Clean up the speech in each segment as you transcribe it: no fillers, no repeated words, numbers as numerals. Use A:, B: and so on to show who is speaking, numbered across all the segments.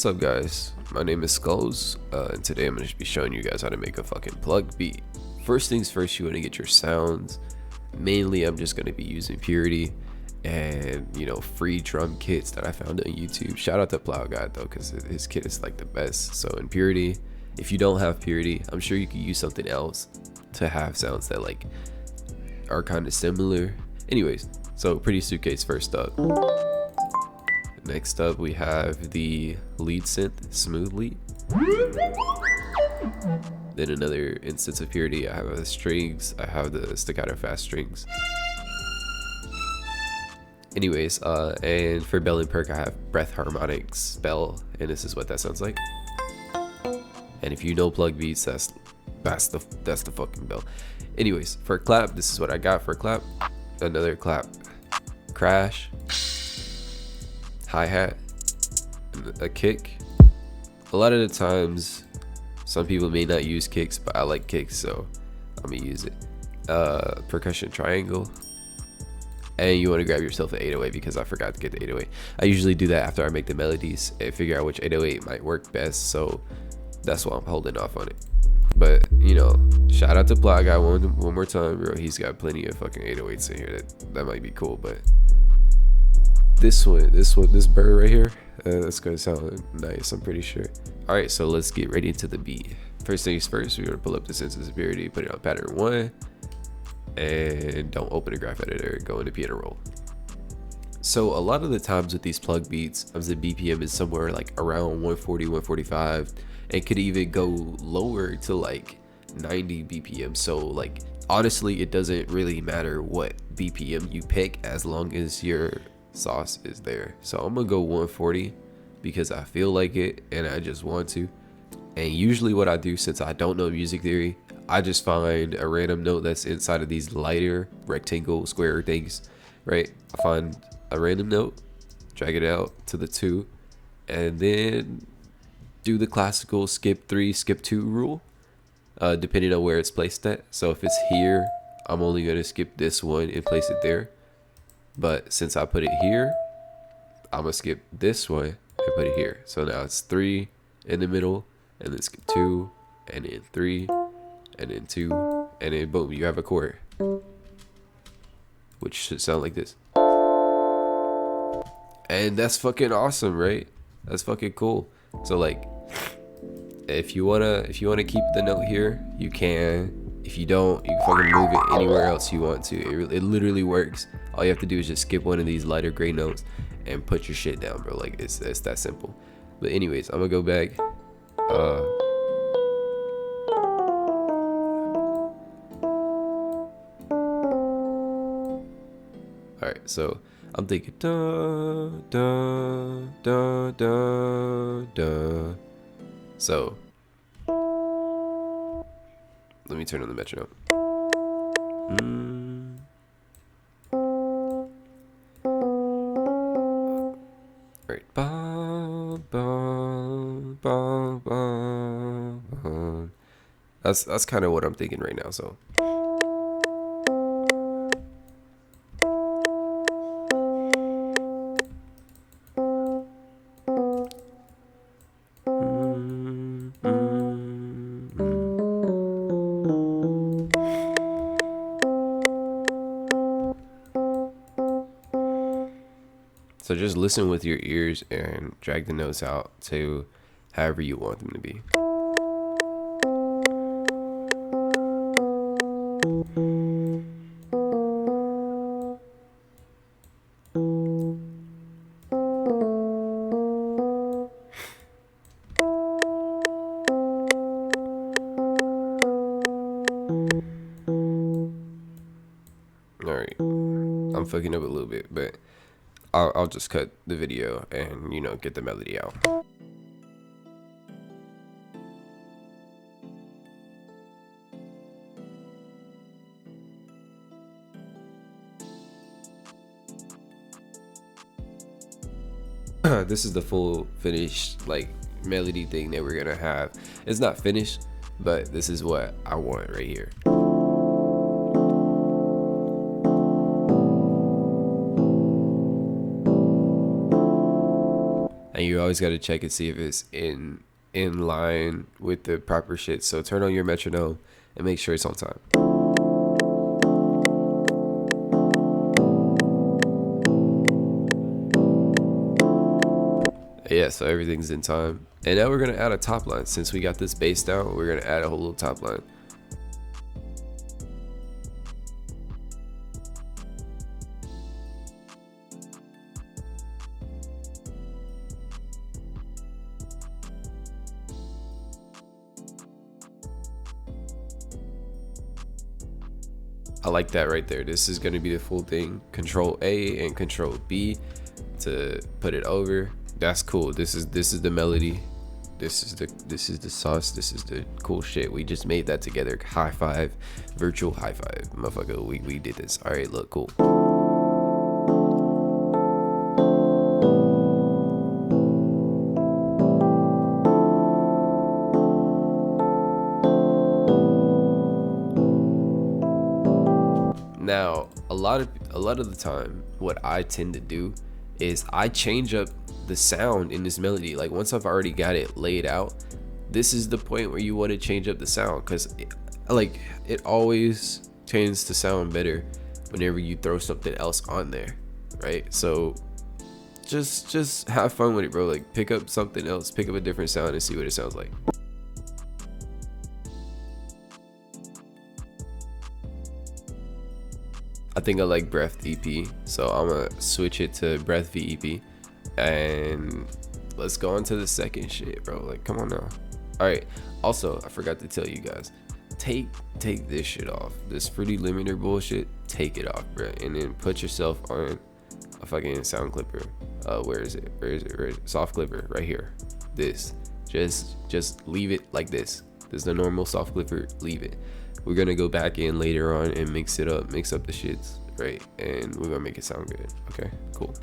A: What's up, guys? My name is Skulls, and today I'm going to be showing you guys how to make a fucking plug beat. First things first, you want to get your sounds. Mainly I'm just going to be using Purity and free drum kits that I found on YouTube. Shout out to Plow God though, because his kit is like the best. So in Purity, if you don't have Purity, I'm sure you could use something else to have sounds that like are kind of similar. Anyways, so Pretty Suitcase first up. Next up, we have the lead synth, Smooth Lead. Then another instance of Purity, I have the strings, I have the staccato fast strings. Anyways, and for bell and perk, I have breath harmonics bell, and this is what that sounds like. And if you know plug beats, that's the fucking bell. Anyways, for clap, this is what I got for clap. Another clap, crash, hi-hat, a kick. A lot of the times some people may not use kicks, but I like kicks, so I'm gonna use it. Percussion triangle, and you want to grab yourself an 808 because I forgot to get the 808. I usually do that after I make the melodies and figure out which 808 might work best, so that's why I'm holding off on it. But shout out to Plug Guy one more time, bro. He's got plenty of fucking 808s in here that might be cool. But this bird right here, that's gonna sound nice, I'm pretty sure. All right, so let's get ready into the beat. First things first, we're gonna pull up the instance of Purity, put it on pattern 1, and don't open a graph editor, go into piano roll. So a lot of the times with these plug beats, the BPM is somewhere like around 140, 145. It could even go lower to like 90 BPM. So like honestly, it doesn't really matter what BPM you pick as long as your sauce is there. So I'm gonna go 140 because I feel like it and I just want to. And usually what I do, since I don't know music theory, I just find a random note that's inside of these lighter rectangle square things, right? I find a random note, drag it out to the 2, and then do the classical skip 3, skip 2 rule, depending on where it's placed at. So if it's here, I'm only gonna skip this one and place it there. But since I put it here, I'm gonna skip this one and put it here. So now it's 3 in the middle, and then skip 2, and then 3, and then 2, and then boom, you have a chord, which should sound like this. And that's fucking awesome, right? That's fucking cool. So like, if you wanna keep the note here, you can. If you don't, you can fucking move it anywhere else you want to. It literally works. All you have to do is just skip one of these lighter gray notes and put your shit down, bro. Like it's that simple. But anyways, I'm gonna go back. All right, so I'm thinking da da da da da. So let me turn on the metronome. All right, ba, ba, ba, ba, ba. That's kind of what I'm thinking right now. So. So just listen with your ears and drag the notes out to however you want them to be. All right, I'm fucking up a little bit, but I'll just cut the video and get the melody out. This is the full finished like melody thing that we're gonna have. It's not finished, but this is what I want right here. And and you always got to check and see if it's in line with the proper shit. So turn on your metronome and make sure it's on time. Yeah, so everything's in time. And now we're gonna add a top line. Since we got this bass down, we're gonna add a whole little top line. I like that right there. This is gonna be the full thing. Control A and Control B to put it over. That's cool. This is the melody. This is the sauce. This is the cool shit. We just made that together. High five, virtual high five, motherfucker. We did this. All right, look, cool. Now, a lot of the time, what I tend to do is I change up the sound in this melody. Like once I've already got it laid out, this is the point where you want to change up the sound, because it always tends to sound better whenever you throw something else on there, right? So just have fun with it, bro. Like pick up something else, pick up a different sound and see what it sounds like. I think I like breath EP, so I'm gonna switch it to breath VEP, and let's go on to the second shit, bro. Like, come on now. All right. Also, I forgot to tell you guys, take this shit off. This fruity limiter bullshit, take it off, bro, and then put yourself on a fucking sound clipper. Where is it? Soft clipper right here. This. Just leave it like this. This is the normal soft clipper. Leave it. We're gonna go back in later on and mix up the shits, right? And we're gonna make it sound good. Okay, cool.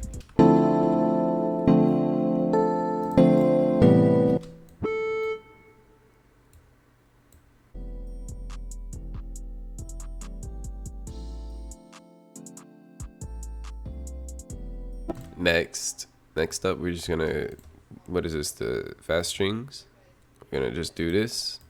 A: Next up, we're just gonna, what is this, the fast strings? We're gonna just do this.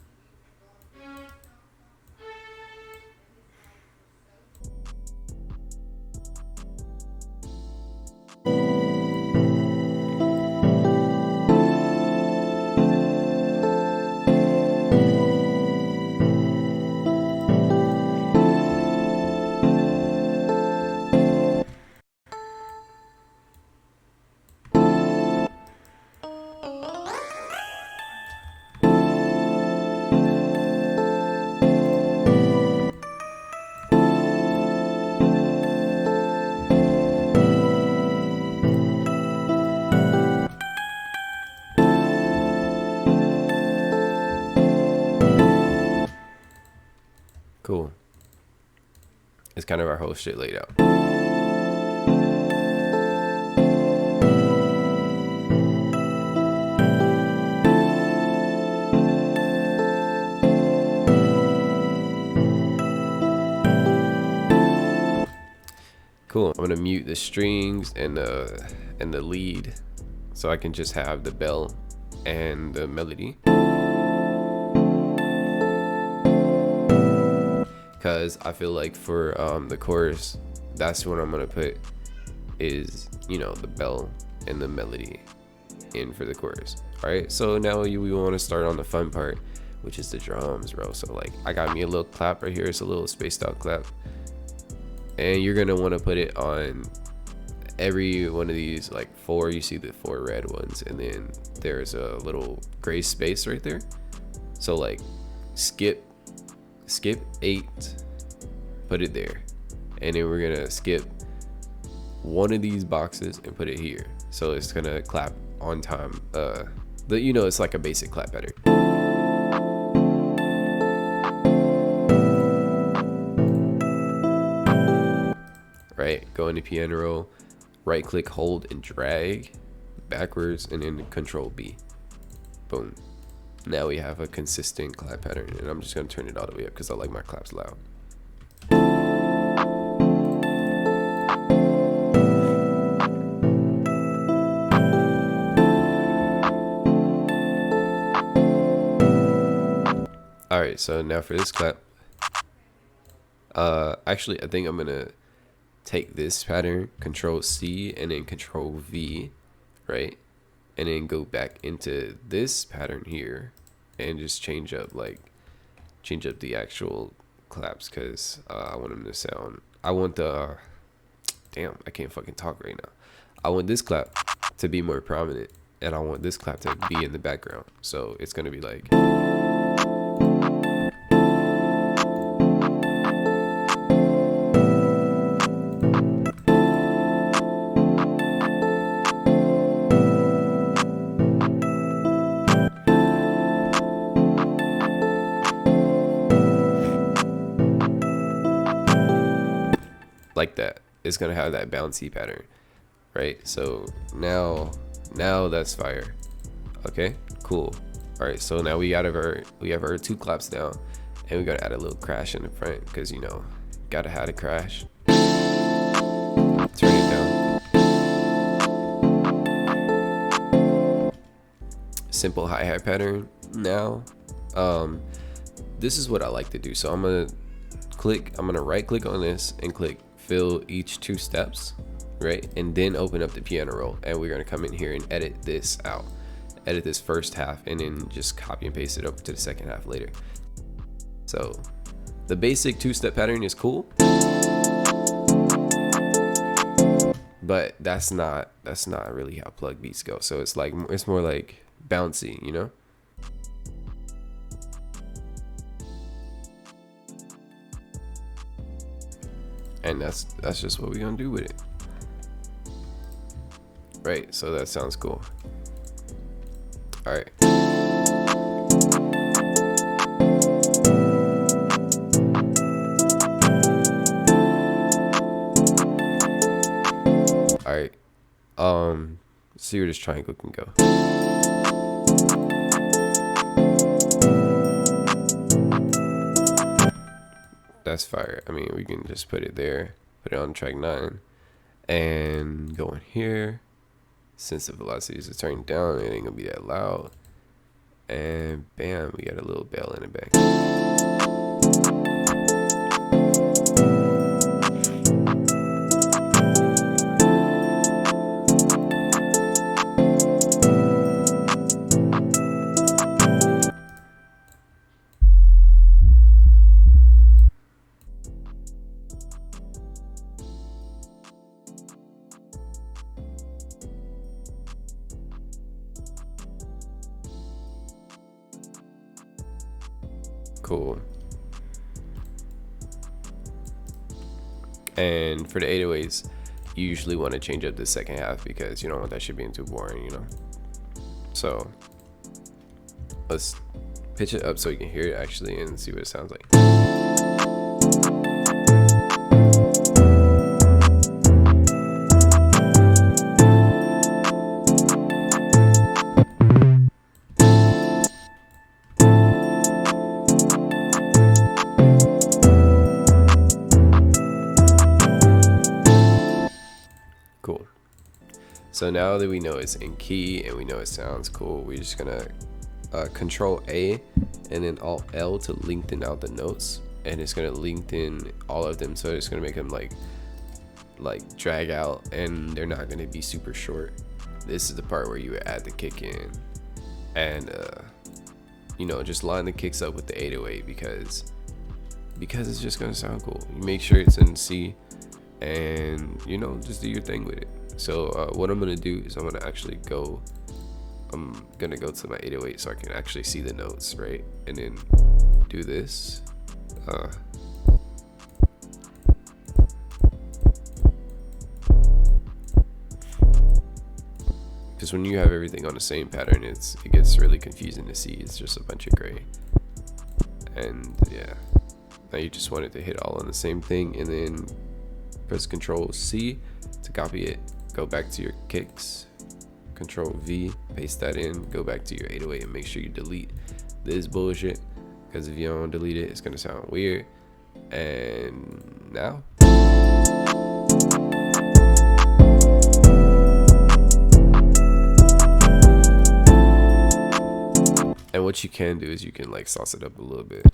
A: Cool. It's kind of our whole shit laid out. Cool. I'm gonna mute the strings and the lead, so I can just have the bell and the melody. Because I feel like for the chorus, that's what I'm gonna put is, you know, the bell and the melody in for the chorus. All right, so now we want to start on the fun part, which is the drums, bro. So like I got me a little clap right here. It's a little spaced out clap, and you're gonna want to put it on every one of these, like four. You see the four red ones, and then there's a little gray space right there. So like skip 8, put it there, and then we're gonna skip one of these boxes and put it here, so it's gonna clap on time. You know, it's like a basic clap pattern. Right, go into piano roll, right click, hold and drag backwards, and then Control B. Boom. Now we have a consistent clap pattern, and I'm just gonna turn it all the way up because I like my claps loud. so now for this clap, actually I think I'm gonna take this pattern, Control C and then Control V, right, and then go back into this pattern here and just change up the actual claps, because I want them to sound, I want the damn, I can't fucking talk right now. I want this clap to be more prominent, and I want this clap to be in the background. So it's gonna be like, that. It's gonna have that bouncy pattern, right? So now that's fire. Okay, cool. All right, so now we have our two claps now, and we gotta add a little crash in the front, because you know, gotta have a crash. Turn it down. Simple hi-hat pattern now. This is what I like to do. So I'm gonna right click on this and click fill each 2 steps, right, and then open up the piano roll, and we're going to come in here and edit this out, edit this first half, and then just copy and paste it over to the second half later. So the basic 2-step pattern is cool, but that's not really how plug beats go. So it's more like bouncy, you know. And that's just what we're gonna do with it, right? So that sounds cool. All right. All right. Let's see where this triangle can go. That's fire. I mean, we can just put it there, put it on track 9, and go in here. Since the velocity is turned down, it ain't gonna be that loud. And bam, we got a little bell in the back. Cool. And for the 808s, you usually want to change up the second half, because you don't want that shit being too boring, you know. So let's pitch it up so you can hear it actually and see what it sounds like. Cool. So now that we know it's in key and we know it sounds cool, we're just gonna Control A and then Alt L to lengthen out the notes, and it's gonna lengthen all of them, so it's gonna make them like drag out, and they're not gonna be super short. This is the part where you would add the kick in, and you know, just line the kicks up with the 808, because it's just gonna sound cool. You make sure it's in C, and you know, just do your thing with it. So what I'm gonna do is I'm gonna go to my 808 so I can actually see the notes, right? And then do this. Because when you have everything on the same pattern, it gets really confusing to see. It's just a bunch of gray. And yeah, now you just want it to hit all on the same thing, and then press Control C to copy it, go back to your kicks, Control V, paste that in, go back to your 808, and make sure you delete this bullshit, because if you don't delete it, it's gonna sound weird. And now and what you can do is you can like sauce it up a little bit.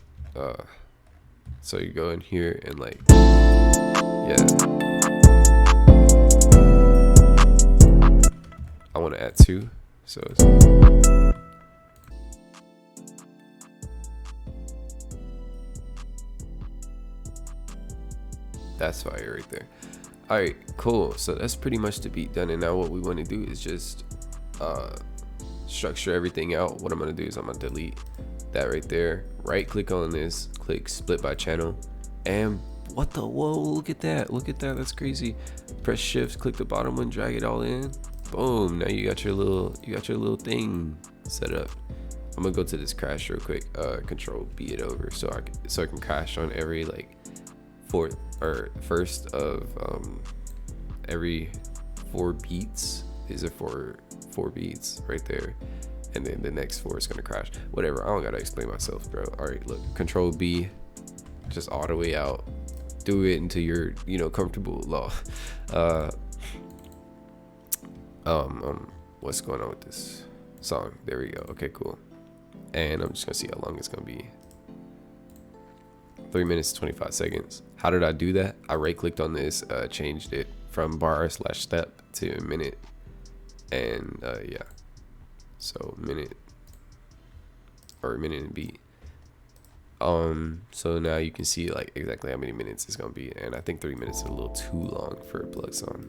A: So you go in here and like, yeah, I want to add 2, so that's fire right there. All right, cool. So that's pretty much the beat done, and now what we want to do is just structure everything out. What I'm gonna do is I'm gonna delete that right there, right click on this, click split by channel, and what the whoa, look at that, that's crazy. Press shift, click the bottom one, drag it all in, boom, now you got your little thing set up. I'm gonna go to this crash real quick, control B it over so I can crash on every like first of every 4 beats. These are 4 beats right there, and then the next 4 is gonna crash. Whatever, I don't gotta explain myself, bro. All right, look, control B, just all the way out, do it until you're comfortable. Law. What's going on with this song? There we go. Okay, cool. And I'm just gonna see how long it's gonna be. 3 minutes 25 seconds. How did I do that? I right clicked on this, changed it from bar/step to minute, and yeah, so minute and beat. So now you can see like exactly how many minutes it's gonna be, and I think 3 minutes is a little too long for a plug song,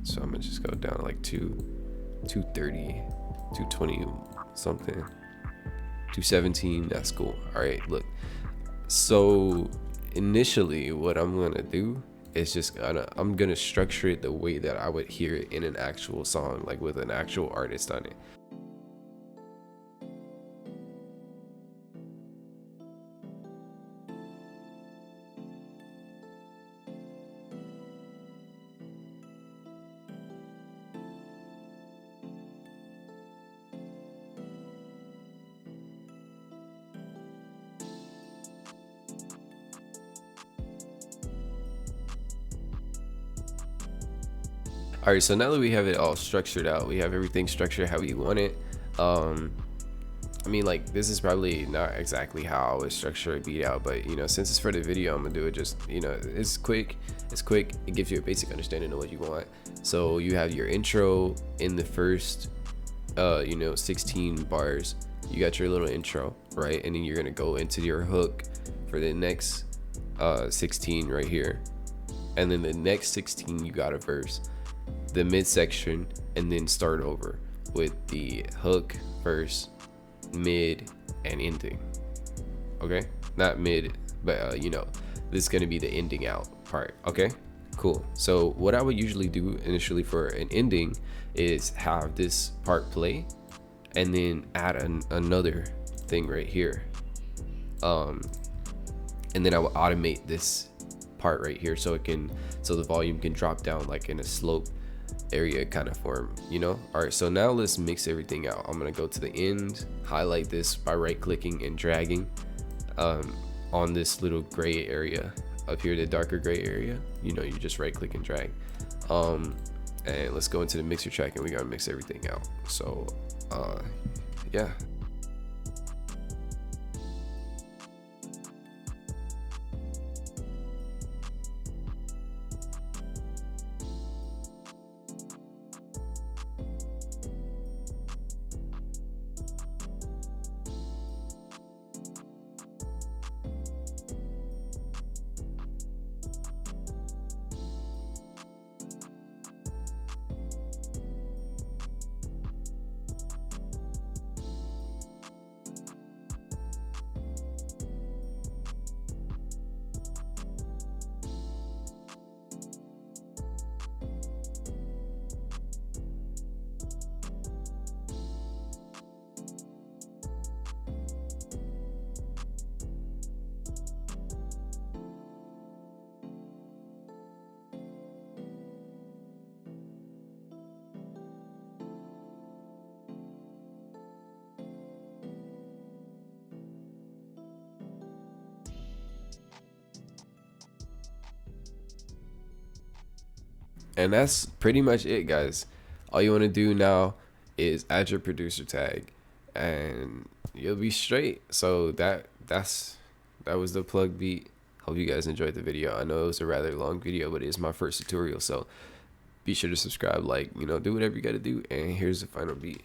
A: so I'm gonna just go down to like 230, 220 something, 217. That's cool. All right, look, so initially what I'm gonna do is I'm gonna structure it the way that I would hear it in an actual song, like with an actual artist on it. All right, so now that we have it all structured out, we have everything structured how we want it. I mean, like, this is probably not exactly how I would structure a beat out, but since it's for the video, I'm gonna do it just, it's quick. It gives you a basic understanding of what you want. So you have your intro in the first 16 bars. You got your little intro, right? And then you're gonna go into your hook for the next 16 right here, and then the next 16 you got a verse, the midsection, and then start over with the hook, verse, mid, and ending. Okay, not mid, but this is gonna be the ending out part. Okay, cool. So what I would usually do initially for an ending is have this part play, and then add another thing right here, and then I will automate this part right here so the volume can drop down like in a slope area kind of form. All right, so now let's mix everything out. I'm gonna go to the end, highlight this by right clicking and dragging on this little gray area up here, the darker gray area. You just right click and drag, and let's go into the mixer track, and we gotta mix everything out. So yeah. And that's pretty much it, guys. All you want to do now is add your producer tag, and you'll be straight. So that's that was the plug beat. Hope you guys enjoyed the video. I know it was a rather long video, but it is my first tutorial, so be sure to subscribe, like, you know, do whatever you gotta do. And here's the final beat.